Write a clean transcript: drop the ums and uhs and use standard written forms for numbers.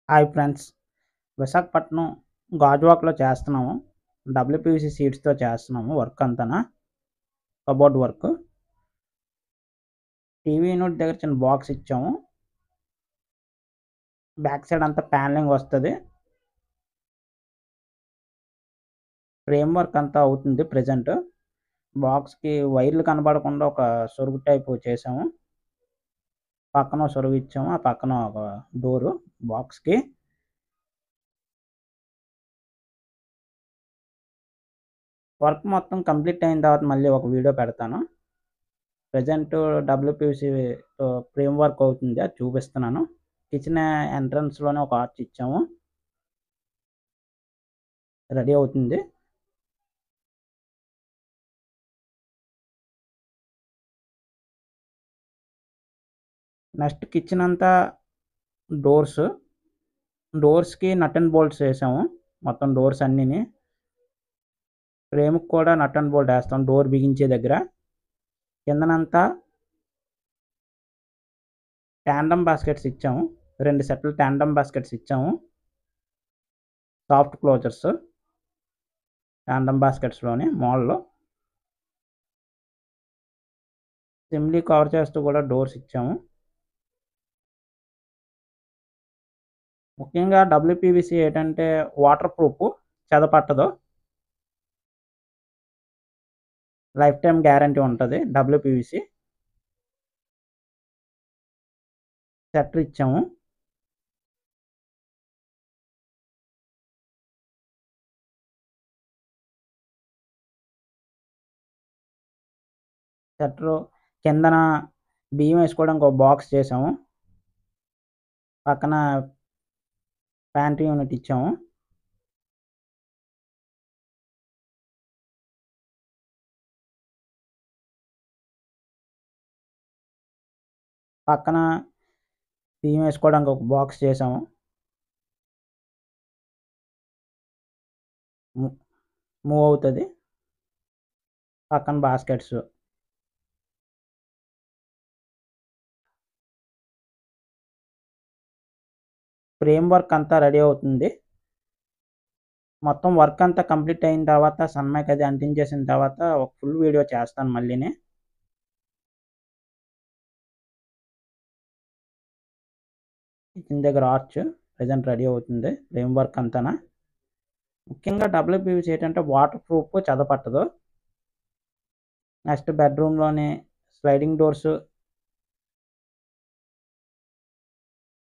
Hi friends, Visakhapatnam గాజువాకలో చేస్తున్నాము. WPVC షీట్స్‌తో చేస్తున్నాము వర్క్ అంతానా. Cupboard work. టీవీ యూనిట్ దగ్గర చిన్న బాక్స్ ఇచ్చాము. బ్యాక్ సైడ్ అంతా ప్యానలింగ్ వస్తది. ఫ్రేమ్ వర్క్ అంతా అవుతుంది ప్రెజెంట్. బాక్స్‌కి వైర్లు కనబడకుండా ఒక సొరుగు టైపు చేసాము. పక్కన ఓ సొరుగు ఇచ్చాము. ఆ పక్కన ఒక డోరు బాక్స్‌కి. వర్క్ మొత్తం కంప్లీట్ అయిన తర్వాత మళ్ళీ ఒక వీడియో పెడతాను. ప్రెజెంట్ డబ్ల్యూపీవీసీ ఫ్రేమ్ వర్క్ అవుతుంది, అది చూపిస్తున్నాను. కిచెన్ ఎంట్రన్స్‌లోనే ఒక ఆర్చ్ ఇచ్చాము. రెడీ అవుతుంది. నెక్స్ట్ కిచెన్ అంతా డోర్స్‌కి నట్ అండ్ బోల్ట్స్ వేసాము. మొత్తం డోర్స్ అన్నీని. ఫ్రేమ్‌కి కూడా నట్ అండ్ బోల్ట్ వేస్తాం డోర్ బిగించే దగ్గర. కిందనంతా ట్యాండమ్ బాస్కెట్స్ ఇచ్చాము. 2 సెట్ల ట్యాండమ్ బాస్కెట్స్ ఇచ్చాము. సాఫ్ట్ క్లోజర్స్ ట్యాండమ్ బాస్కెట్స్‌లోనే మోడల్. సిమ్లీ కవర్ చేస్తూ కూడా డోర్స్ ఇచ్చాము. ముఖ్యంగా డబ్ల్యూపీవీసీ ఏంటంటే వాటర్ ప్రూఫ్, చెదపట్టదు. లైఫ్ టైమ్ గ్యారంటీ ఉంటుంది డబ్ల్యూపీవీసీ. షట్టర్ ఇచ్చాము. షట్టరు కిందన బియ్యం వేసుకోవడానికి ఒక బాక్స్ చేసాము. పక్కన ప్యాంట్రీ యూనిట్ ఇచ్చాము. పక్కన బియ్యం వేసుకోవడానికి ఒక బాక్స్ చేసాము. మూవ్ అవుతుంది. పక్కన బాస్కెట్స్. ఫ్రేమ్ వర్క్ అంతా రెడీ అవుతుంది. మొత్తం వర్క్ అంతా కంప్లీట్ అయిన తర్వాత సన్మైక్ అది అంటించేసిన తర్వాత ఒక ఫుల్ వీడియో చేస్తాను మళ్ళీని. కిచెన్ దగ్గర ఆర్చ్ ప్రెజెంట్ రెడీ అవుతుంది. ఫ్రేమ్ వర్క్ అంతానా. ముఖ్యంగా డబ్ల్యూపీవీసీ ఏంటంటే వాటర్ ప్రూఫ్, చెదపట్టదు. నెక్స్ట్ బెడ్రూమ్లోని స్లైడింగ్ డోర్స్